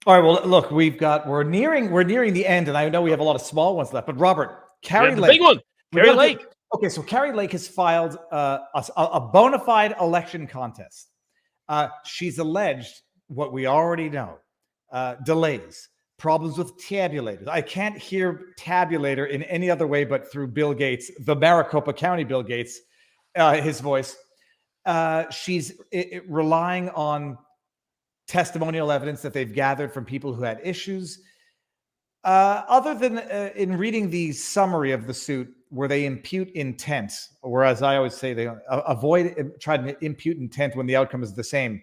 All right. Well, look, we're nearing the end, and I know we have a lot of small ones left. But Robert, Kari the Lake, big one, Kari Lake. Okay, so Kari Lake has filed a bona fide election contest. She's alleged what we already know: delays, problems with tabulators. I can't hear tabulator in any other way but through Bill Gates, the Maricopa County Bill Gates, his voice. She's relying on testimonial evidence that they've gathered from people who had issues. Other than in reading the summary of the suit, where they impute intent, whereas I always say they try to impute intent when the outcome is the same.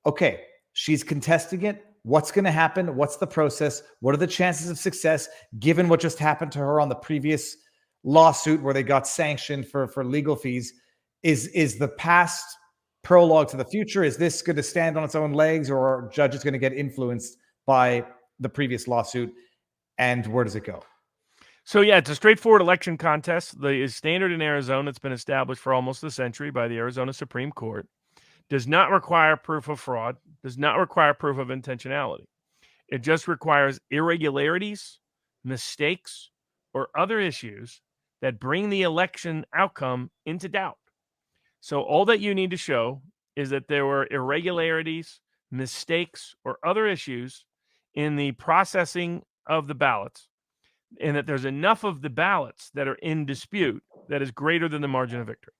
Okay, she's contesting it. What's going to happen? What's the process? What are the chances of success given what just happened to her on the previous lawsuit where they got sanctioned for legal fees? Is the past prologue to the future? Is this going to stand on its own legs, or are judges going to get influenced by the previous lawsuit? And where does it go? So, yeah, it's a straightforward election contest. The standard in Arizona, it's been established for almost a century by the Arizona Supreme Court, does not require proof of fraud, does not require proof of intentionality. It just requires irregularities, mistakes, or other issues that bring the election outcome into doubt. So all that you need to show is that there were irregularities, mistakes, or other issues in the processing of the ballots, and that there's enough of the ballots that are in dispute that is greater than the margin of victory.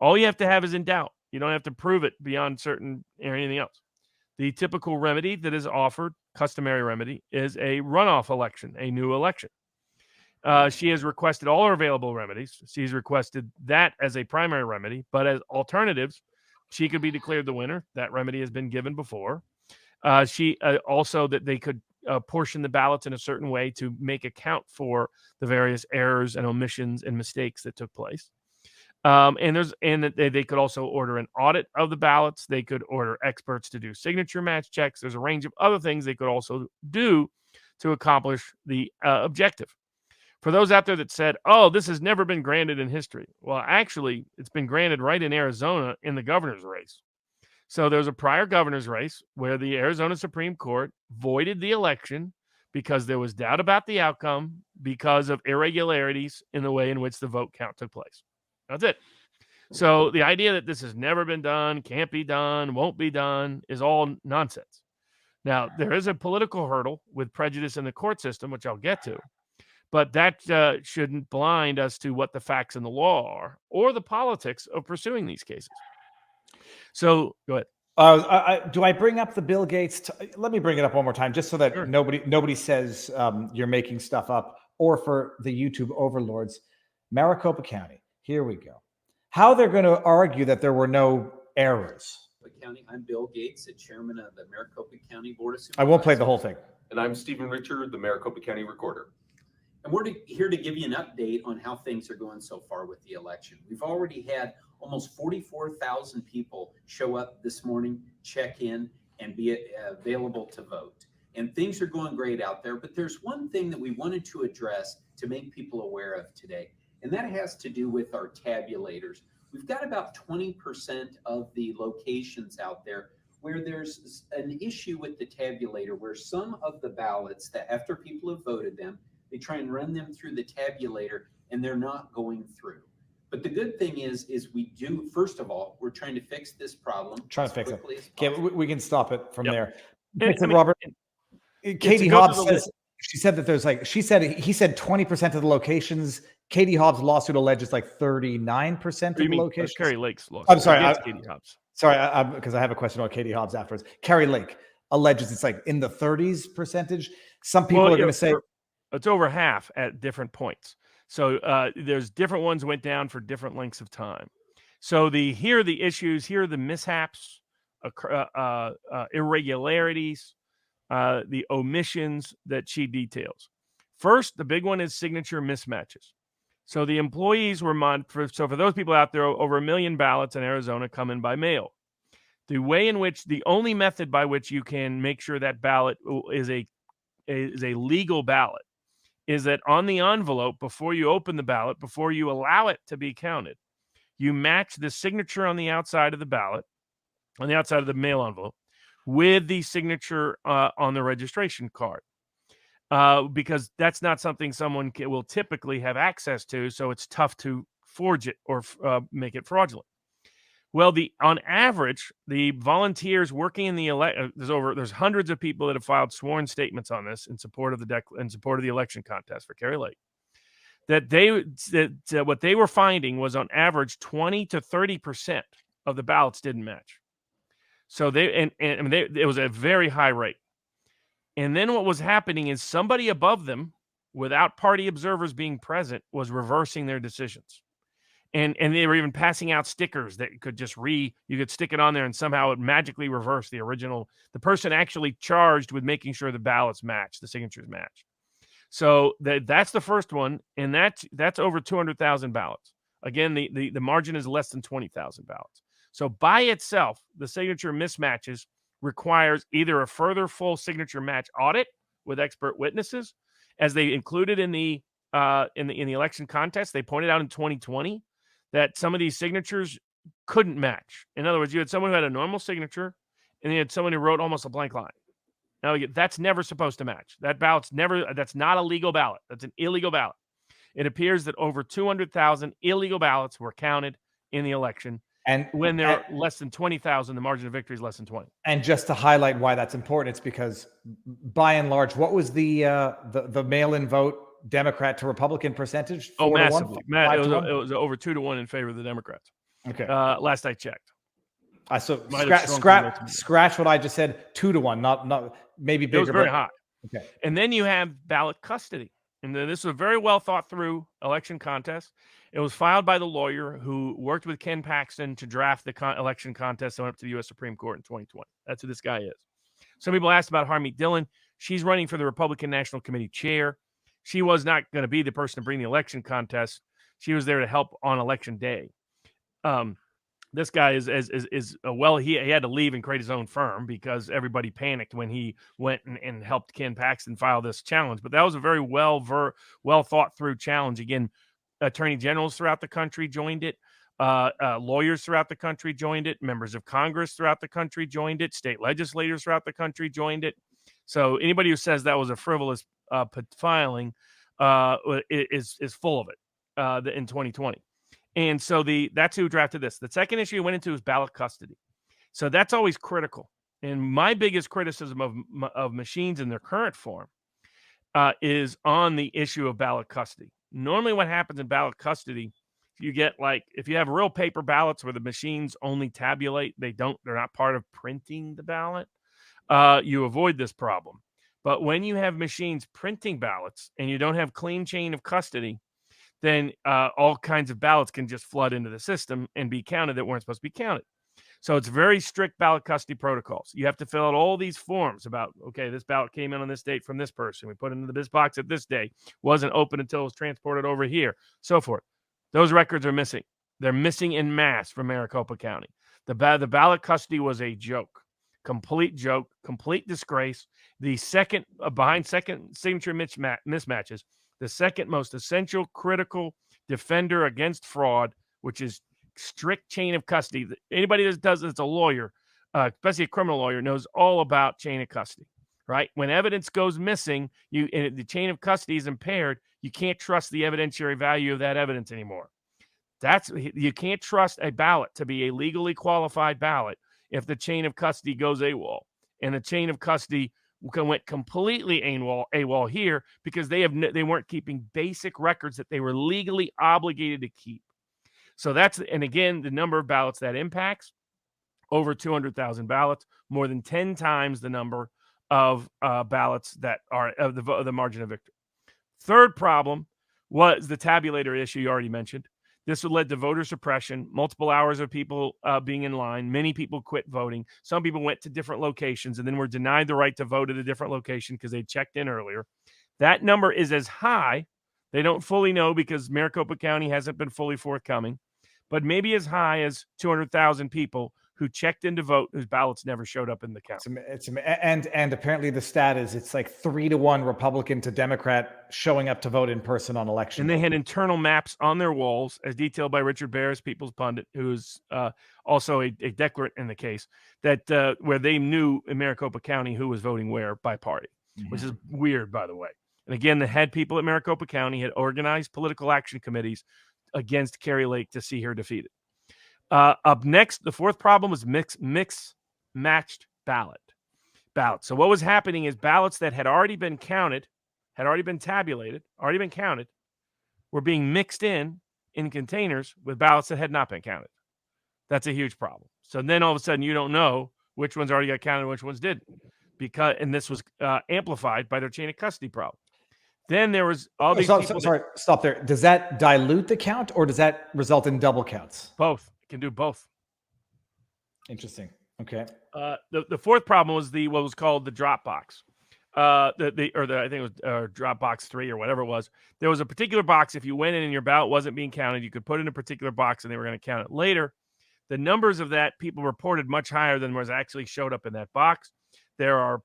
All you have to have is in doubt. You don't have to prove it beyond certain or anything else. The typical remedy that is offered, customary remedy, is a runoff election, a new election. She has requested all her available remedies. She's requested that as a primary remedy, but as alternatives, she could be declared the winner. That remedy has been given before. She also that they could portion the ballots in a certain way to make account for the various errors and omissions and mistakes that took place. And they could also order an audit of the ballots. They could order experts to do signature match checks. There's a range of other things they could also do to accomplish the objective. For those out there that said, oh, this has never been granted in history. Well, actually, it's been granted right in Arizona in the governor's race. So there's a prior governor's race where the Arizona Supreme Court voided the election because there was doubt about the outcome because of irregularities in the way in which the vote count took place. That's it. So the idea that this has never been done, can't be done, won't be done is all nonsense. Now, there is a political hurdle with prejudice in the court system, which I'll get to. But that shouldn't blind us to what the facts and the law are or the politics of pursuing these cases. So go ahead. Do I bring up the Bill Gates? Let me bring it up one more time, just so that Sure. nobody says you're making stuff up, or for the YouTube overlords. Maricopa County. Here we go. How they're going to argue that there were no errors. County. I'm Bill Gates, the chairman of the Maricopa County Board of Supervisors. I won't play the whole thing. And I'm Stephen Richard, the Maricopa County Recorder. And we're here to give you an update on how things are going so far with the election. We've already had almost 44,000 people show up this morning, check in, and be available to vote. And things are going great out there. But there's one thing that we wanted to address to make people aware of today, and that has to do with our tabulators. We've got about 20% of the locations out there where there's an issue with the tabulator, where some of the ballots that after people have voted them, they try and run them through the tabulator and they're not going through. But the good thing is we do, first of all, we're trying to fix this problem. Trying to fix it. Okay, we can stop it from there. Robert, Katie Hobbs says, he said that 20% of the locations. Katie Hobbs' lawsuit alleges like 39% of the locations. Kari Lake's lawsuit. I'm sorry, Katie Hobbs. Sorry, because I have a question about Katie Hobbs afterwards. Kari Lake alleges it's like in the 30s percentage. Some people are going to say it's over half at different points. So there's different ones went down for different lengths of time. So here are the issues, here are the mishaps, irregularities, the omissions that she details. First, the big one is signature mismatches. So the employees were so for those people out there, over 1 million ballots in Arizona come in by mail. The way in which the only method by which you can make sure that ballot is a legal ballot is that on the envelope, before you open the ballot, before you allow it to be counted, you match the signature on the outside of the ballot, on the outside of the mail envelope, with the signature on the registration card. Because that's not something someone will typically have access to, so it's tough to forge it or make it fraudulent. Well, on average, the volunteers working in the there's hundreds of people that have filed sworn statements on this in support of the election contest for Kari Lake. That what they were finding was on average 20 to 30% of the ballots didn't match. So it was a very high rate. And then what was happening is somebody above them, without party observers being present, was reversing their decisions. And they were even passing out stickers that could just you could stick it on there and somehow it magically reversed the person actually charged with making sure the ballots match, the signatures match. So that's the first one. And that's over 200,000 ballots. Again, the margin is less than 20,000 ballots. So by itself, the signature mismatches requires either a further full signature match audit with expert witnesses, as they included in the election contest. They pointed out in 2020 that some of these signatures couldn't match. In other words, you had someone who had a normal signature, and you had someone who wrote almost a blank line. Now, that's never supposed to match. That's not a legal ballot. That's an illegal ballot. It appears that over 200,000 illegal ballots were counted in the election. And when there are less than 20,000, the margin of victory is less than 20. And just to highlight why that's important, it's because by and large, what was the mail-in vote Democrat to Republican percentage? 4 to 1? It was over 2 to 1 in favor of the Democrats. Okay. Last I checked. So scratch what I just said. 2 to 1, not maybe bigger. It was very high. Okay. And then you have ballot custody. And this was a very well thought through election contest. It was filed by the lawyer who worked with Ken Paxton to draft the election contest that went up to the U.S. Supreme Court in 2020. That's who this guy is. Some people asked about Harmeet Dillon. She's running for the Republican National Committee chair. She was not going to be the person to bring the election contest. She was there to help on election day. This guy is he had to leave and create his own firm because everybody panicked when he went and helped Ken Paxton file this challenge. But that was a very well thought through challenge. Again, attorney generals throughout the country joined it. Lawyers throughout the country joined it. Members of Congress throughout the country joined it. State legislators throughout the country joined it. So anybody who says that was a frivolous filing is full of it in 2020. And so that's who drafted this. The second issue we went into is ballot custody. So that's always critical. And my biggest criticism of machines in their current form is on the issue of ballot custody. Normally what happens in ballot custody, if you have real paper ballots where the machines only tabulate, they're not part of printing the ballot, you avoid this problem. But when you have machines printing ballots and you don't have clean chain of custody, then all kinds of ballots can just flood into the system and be counted that weren't supposed to be counted. So it's very strict ballot custody protocols. You have to fill out all these forms about, okay, this ballot came in on this date from this person. We put it into this box at this day. Wasn't open until it was transported over here, so forth. Those records are missing. They're missing en masse from Maricopa County. The ballot custody was a joke, complete disgrace. The second signature mismatches, the second most essential, critical defender against fraud, which is strict chain of custody. Anybody that does it's a lawyer, especially a criminal lawyer, knows all about chain of custody, right? When evidence goes missing, the chain of custody is impaired. You can't trust the evidentiary value of that evidence anymore. You can't trust a ballot to be a legally qualified ballot if the chain of custody goes AWOL. And the chain of custody went completely AWOL here because they weren't keeping basic records that they were legally obligated to keep. So and again, the number of ballots that impacts, over 200,000 ballots, more than 10 times the number of ballots that are of the margin of victory. Third problem was the tabulator issue you already mentioned. This would lead to voter suppression, multiple hours of people being in line. Many people quit voting. Some people went to different locations and then were denied the right to vote at a different location because they checked in earlier. That number is as high. They don't fully know because Maricopa County hasn't been fully forthcoming, but maybe as high as 200,000 people who checked in to vote whose ballots never showed up in the count. And apparently the stat is it's like 3-1 Republican to Democrat showing up to vote in person on election And they day. had internal maps on their walls, as detailed by Richard Barris, People's Pundit, who's also a declarant in the case, that where they knew in Maricopa County who was voting where by party, which is weird, by the way. And again, the head people at Maricopa County had organized political action committees against Kari Lake to see her defeated. Up next, the fourth problem was mismatched ballots. So what was happening is ballots that had already been counted, had already been tabulated, already been counted, were being mixed in containers with ballots that had not been counted. That's a huge problem. So then all of a sudden you don't know which ones already got counted and which ones didn't, and this was amplified by their chain of custody problem. Then there was all these people. Sorry, stop there. Does that dilute the count or does that result in double counts? Both. It can do both. Interesting. Okay. The fourth problem was what was called the drop box. I think it was Dropbox 3 or whatever it was. There was a particular box. If you went in and your ballot wasn't being counted, you could put in a particular box and they were going to count it later. The numbers of that people reported much higher than was actually showed up in that box. There are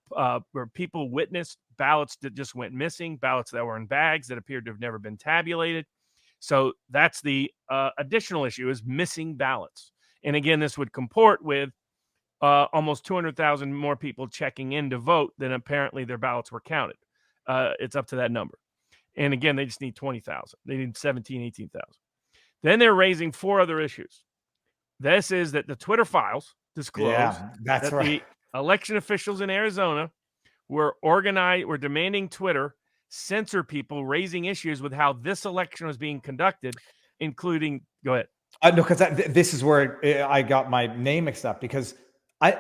where people witnessed ballots that just went missing, ballots that were in bags that appeared to have never been tabulated. So that's the additional issue, is missing ballots. And again, this would comport with almost 200,000 more people checking in to vote than apparently their ballots were counted. It's up to that number. And again, they just need 20,000. They need 18,000. Then they're raising four other issues. This is that the Twitter files disclose that the election officials in Arizona were demanding Twitter censor people raising issues with how this election was being conducted, including, go ahead. No, because this is where I got my name mixed up, because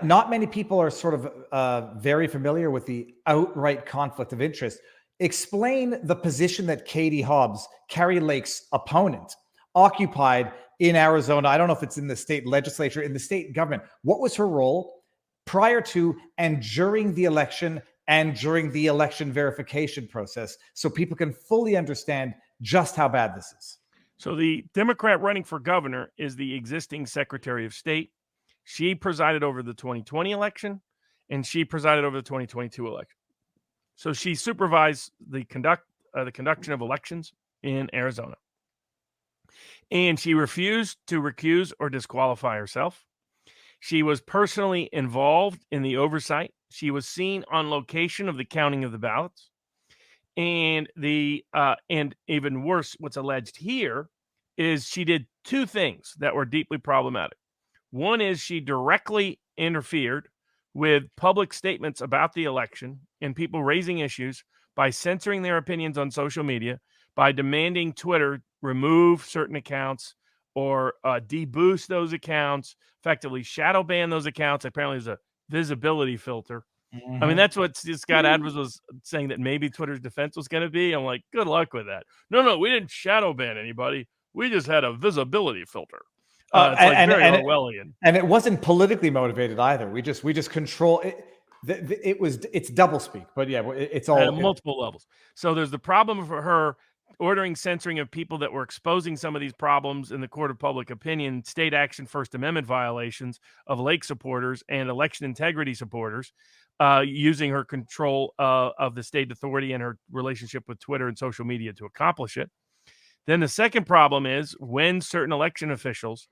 not many people are sort of very familiar with the outright conflict of interest. Explain the position that Katie Hobbs, Kari Lake's opponent, occupied in Arizona. I don't know if it's in the state legislature, in the state government. What was her role prior to and during the election and during the election verification process, so people can fully understand just how bad this is? So the Democrat running for governor is the existing Secretary of State. She presided over the 2020 election, and she presided over the 2022 election. So she supervised the conduction of elections in Arizona. And she refused to recuse or disqualify herself. She was personally involved in the oversight. She was seen on location of the counting of the ballots. And and even worse, what's alleged here is she did two things that were deeply problematic. One is she directly interfered with public statements about the election and people raising issues by censoring their opinions on social media, by demanding Twitter remove certain accounts or deboost those accounts, effectively shadow ban those accounts. Apparently there's a visibility filter. I mean, that's what Scott Adams was saying, that maybe Twitter's defense was going to be. I'm like, good luck with that. No, we didn't shadow ban anybody. We just had a visibility filter. It's like very Orwellian. And it wasn't politically motivated either. We just control it. It's doublespeak, but yeah, it's all at multiple levels. So there's the problem for her ordering censoring of people that were exposing some of these problems in the court of public opinion, state action, First Amendment violations of Lake supporters and election integrity supporters, using her control of the state authority and her relationship with Twitter and social media to accomplish it. Then the second problem is when certain election officials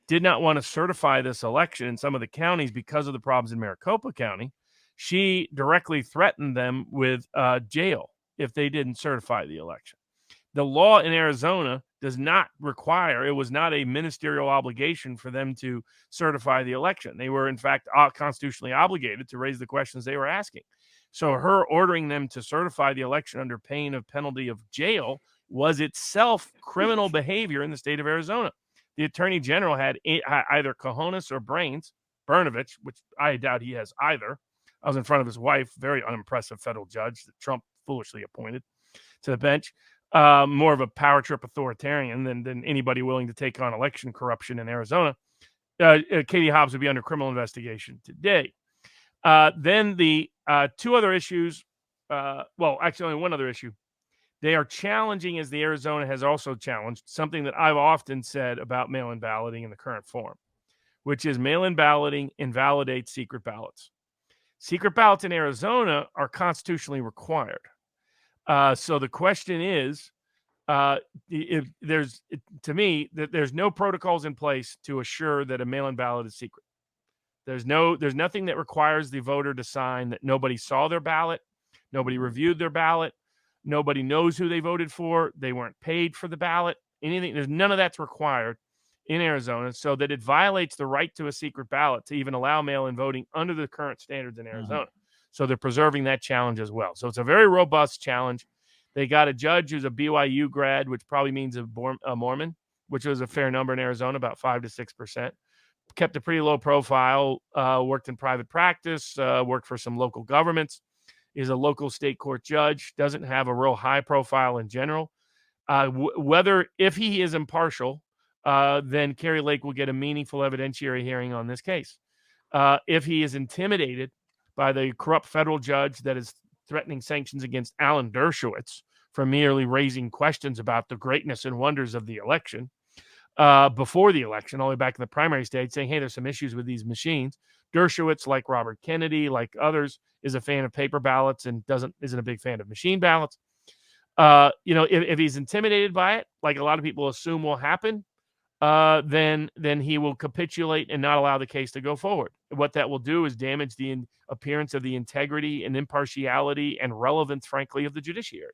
did not want to certify this election in some of the counties because of the problems in Maricopa County, she directly threatened them with jail if they didn't certify the election. The law in Arizona does not require, it was not a ministerial obligation for them to certify the election. They were, in fact, constitutionally obligated to raise the questions they were asking. So her ordering them to certify the election under pain of penalty of jail was itself criminal behavior in the state of Arizona. The attorney general had either cojones or brains, Brnovich, which I doubt he has either. I was in front of his wife, very unimpressive federal judge that Trump foolishly appointed to the bench. More of a power trip authoritarian than anybody willing to take on election corruption in Arizona. Katie Hobbs would be under criminal investigation today. Then the two other issues, actually only one other issue. They are challenging, as the Arizona has also challenged, something that I've often said about mail-in balloting in the current form, which is mail-in balloting invalidates secret ballots. Secret ballots in Arizona are constitutionally required. So the question is, if to me, there's no protocols in place to assure that a mail-in ballot is secret. There's nothing that requires the voter to sign that nobody saw their ballot, nobody reviewed their ballot, nobody knows who they voted for, they weren't paid for the ballot, anything. There's none of that's required in Arizona, so that it violates the right to a secret ballot to even allow mail-in voting under the current standards in Arizona. So they're preserving that challenge as well. So it's a very robust challenge. They got a judge who's a BYU grad, which probably means a Mormon, which was a fair number in Arizona, about 5 to 6%. Kept a pretty low profile, worked in private practice, worked for some local governments, is a local state court judge, doesn't have a real high profile in general. If he is impartial, then Kari Lake will get a meaningful evidentiary hearing on this case. If he is intimidated by the corrupt federal judge that is threatening sanctions against Alan Dershowitz for merely raising questions about the greatness and wonders of the election, before the election, all the way back in the primary stage, saying, hey, there's some issues with these machines. Dershowitz, like Robert Kennedy, like others, is a fan of paper ballots and isn't a big fan of machine ballots. If he's intimidated by it, like a lot of people assume will happen, then he will capitulate and not allow the case to go forward. What that will do is damage the appearance of the integrity and impartiality and relevance, frankly, of the judiciary.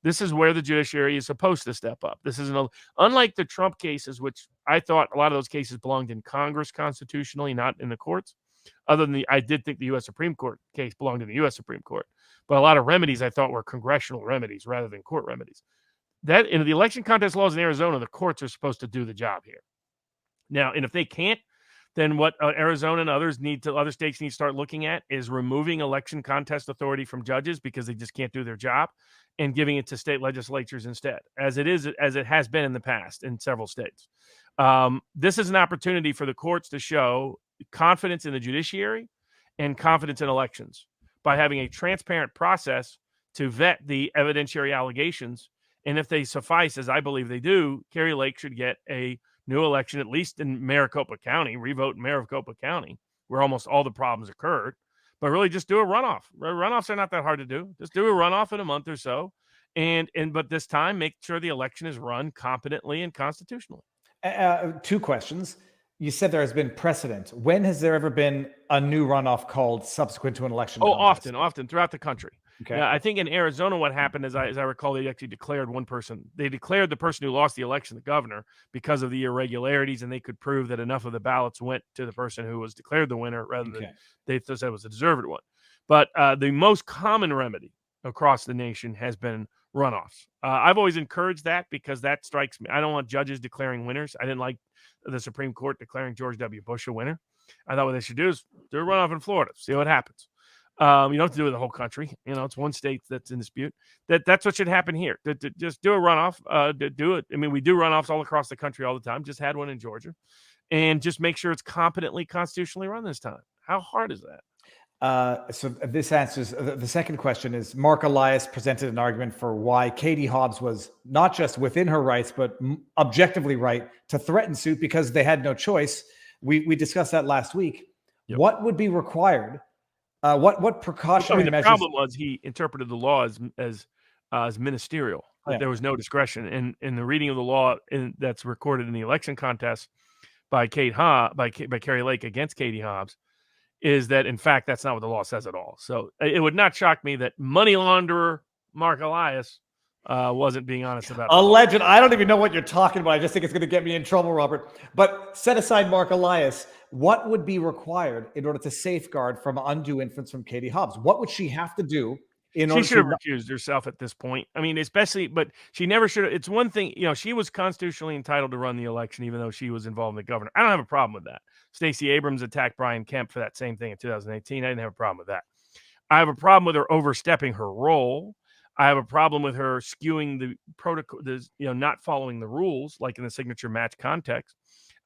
This is where the judiciary is supposed to step up. This is unlike the Trump cases, which I thought a lot of those cases belonged in Congress constitutionally, not in the courts. Other than I did think the U.S. Supreme Court case belonged in the U.S. Supreme Court. But a lot of remedies I thought were congressional remedies rather than court remedies. That in the election contest laws in Arizona, the courts are supposed to do the job here. Now, and if they can't, then what Arizona and other states need to start looking at is removing election contest authority from judges because they just can't do their job, and giving it to state legislatures instead, as it has been in the past in several states. This is an opportunity for the courts to show confidence in the judiciary and confidence in elections by having a transparent process to vet the evidentiary allegations. And if they suffice, as I believe they do, Kari Lake should get a new election, at least in Maricopa County, revote in Maricopa County, where almost all the problems occurred. But really just do a runoff. Runoffs are not that hard to do. Just do a runoff in a month or so. But this time, make sure the election is run competently and constitutionally. Two questions. You said there has been precedent. When has there ever been a new runoff called subsequent to an election? Often throughout the country. Okay. Yeah, I think in Arizona, what happened, as I recall, they actually declared one person. They declared the person who lost the election the governor because of the irregularities, and they could prove that enough of the ballots went to the person who was declared the winner rather than they said it was a deserved one. But the most common remedy across the nation has been runoffs. I've always encouraged that because that strikes me. I don't want judges declaring winners. I didn't like the Supreme Court declaring George W. Bush a winner. I thought what they should do is do a runoff in Florida, see what happens. You don't have to do it with the whole country. It's one state that's in dispute. That's what should happen here. Just do a runoff. Do it. I mean, we do runoffs all across the country all the time. Just had one in Georgia, and just make sure it's competently constitutionally run this time. How hard is that? So this answers the second question. Is Mark Elias presented an argument for why Katie Hobbs was not just within her rights, but objectively right to threaten suit because they had no choice. We discussed that last week. Yep. What would be required? What precautionary measures? The problem was he interpreted the law as ministerial. Yeah. There was no discretion. And in the reading of the law that's recorded in the election contest by Kari Lake against Katie Hobbs is that, in fact, that's not what the law says at all. So it would not shock me that money launderer Mark Elias wasn't being honest about it. Alleged. I don't even know what you're talking about. I just think it's going to get me in trouble, Robert. But set aside Mark Elias, what would be required in order to safeguard from undue influence from Katie Hobbs? What would she have to do in order to... She should have recused herself at this point. I mean, but she never should have. It's one thing, she was constitutionally entitled to run the election, even though she was involved in the governor. I don't have a problem with that. Stacey Abrams attacked Brian Kemp for that same thing in 2018. I didn't have a problem with that. I have a problem with her overstepping her role. I have a problem with her skewing the protocol, not following the rules, like in the signature match context.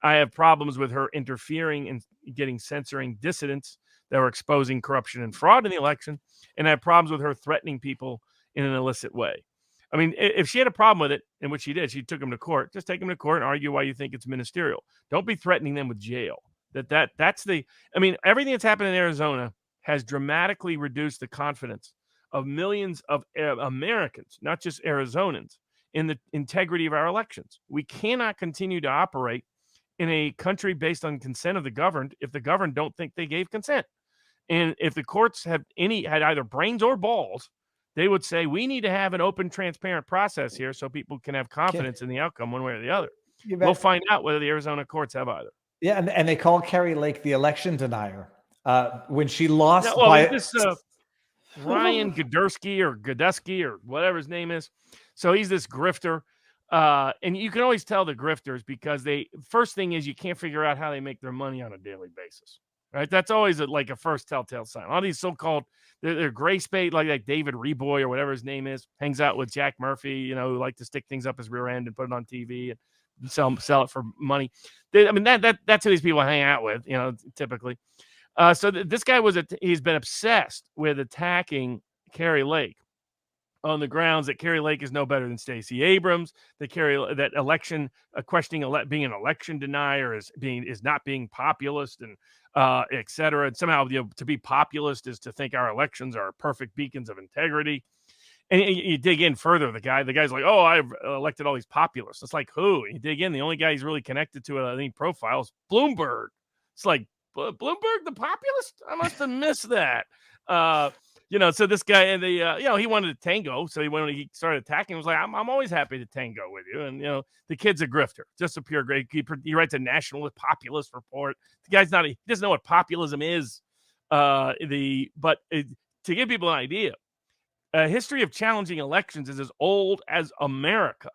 I have problems with her interfering and censoring dissidents that were exposing corruption and fraud in the election. And I have problems with her threatening people in an illicit way. I mean, if she had a problem with it, and what she did, she took them to court. Just take them to court and argue why you think it's ministerial. Don't be threatening them with jail. That's the. I mean, everything that's happened in Arizona has dramatically reduced the confidence of millions of Americans, not just Arizonans, in the integrity of our elections. We cannot continue to operate in a country based on consent of the governed if the governed don't think they gave consent. And if the courts had either brains or balls, they would say we need to have an open, transparent process here so people can have confidence in the outcome one way or the other. We'll find out whether the Arizona courts have either. Yeah, and they call Kari Lake the election denier when she lost this Ryan Godurski or whatever his name is. So he's this grifter. And you can always tell the grifters because first thing is you can't figure out how they make their money on a daily basis. Right? That's always like a first telltale sign. All these so-called, they're gray spade, like David Reboy or whatever his name is, hangs out with Jack Murphy, who like to stick things up his rear end and put it on TV and sell it for money. That's who these people hang out with, typically. So this guy he's been obsessed with attacking Kari Lake on the grounds that Kari Lake is no better than Stacey Abrams, that election questioning being an election denier is not being populist and et cetera. And somehow to be populist is to think our elections are perfect beacons of integrity. And you dig in further, the guy's like, oh, I've elected all these populists. It's like, who? And you dig in, the only guy he's really connected to any profile is Bloomberg. It's like, Bloomberg, the populist? I must have missed that. So this guy, and he wanted to tango. So he started attacking. He was like, I'm always happy to tango with you. And, the kid's a grifter, just a pure great. He writes a nationalist populist report. The guy's he doesn't know what populism is. To give people an idea, a history of challenging elections is as old as America.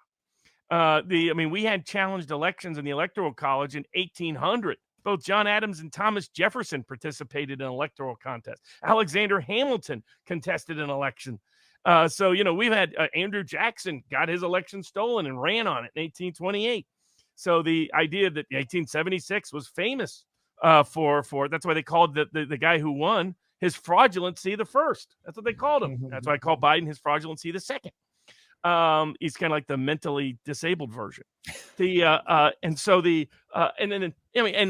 We had challenged elections in the Electoral College in 1800. Both John Adams and Thomas Jefferson participated in electoral contests. Alexander Hamilton contested an election. We've had Andrew Jackson got his election stolen and ran on it in 1828. So the idea that 1876 was famous for that's why they called the guy who won his fraudulency the first. That's what they called him. That's why I call Biden his fraudulency the second. He's kind of like the mentally disabled version. And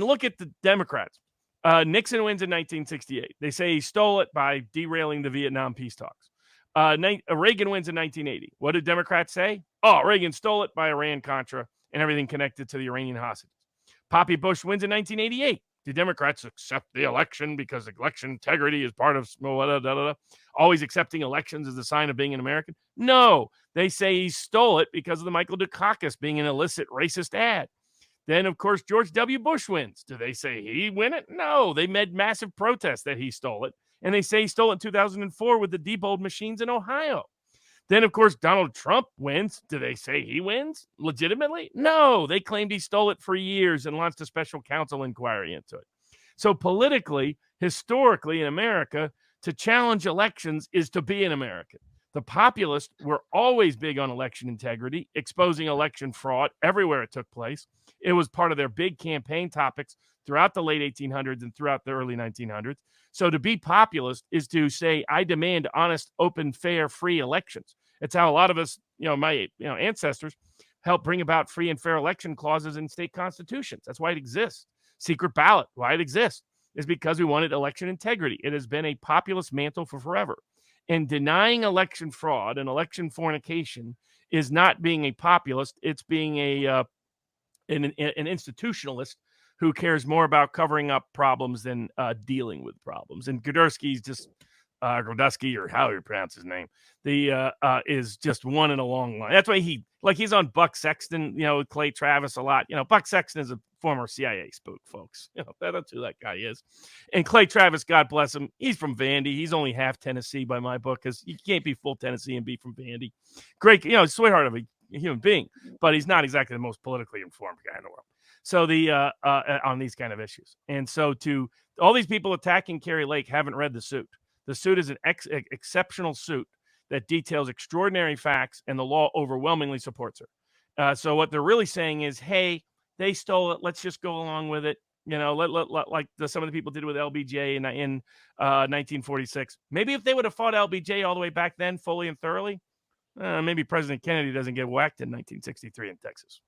look at the Democrats. Nixon wins in 1968. They say he stole it by derailing the Vietnam peace talks. Reagan wins in 1980. What did Democrats say? Oh, Reagan stole it by Iran-Contra and everything connected to the Iranian hostages. Poppy Bush wins in 1988. The Democrats accept the election because election integrity is part of always accepting elections as a sign of being an American? No, they say he stole it because of the Michael Dukakis being an illicit racist ad. Then, of course, George W. Bush wins. Do they say he win it? No, they made massive protests that he stole it. And they say he stole it in 2004 with the Diebold machines in Ohio. Then, of course, Donald Trump wins. Do they say he wins legitimately? No, they claimed he stole it for years and launched a special counsel inquiry into it. So politically, historically in America, to challenge elections is to be an American. The populists were always big on election integrity, exposing election fraud everywhere it took place. It was part of their big campaign topics throughout the late 1800s and throughout the early 1900s. So to be populist is to say, I demand honest, open, fair, free elections. It's how a lot of us, my ancestors helped bring about free and fair election clauses in state constitutions. That's why it exists. Secret ballot, why it exists, is because we wanted election integrity. It has been a populist mantle for forever. And denying election fraud and election fornication is not being a populist. It's being an institutionalist who cares more about covering up problems than dealing with problems. And Godurski's just Godusky, or how you pronounce his name, is just one in a long line. That's why he's on Buck Sexton, with Clay Travis a lot. Buck Sexton is a former CIA spook, folks. That's who that guy is. And Clay Travis, God bless him, he's from Vandy. He's only half Tennessee by my book, because you can't be full Tennessee and be from Vandy. Great, sweetheart of a human being, but he's not exactly the most politically informed guy in the world. So on these kind of issues. And so to all these people attacking Kari Lake haven't read the suit. The suit is an exceptional suit that details extraordinary facts, and the law overwhelmingly supports her. So what they're really saying is, hey, they stole it. Let's just go along with it. Like some of the people did with LBJ in 1946. Maybe if they would have fought LBJ all the way back then, fully and thoroughly, maybe President Kennedy doesn't get whacked in 1963 in Texas.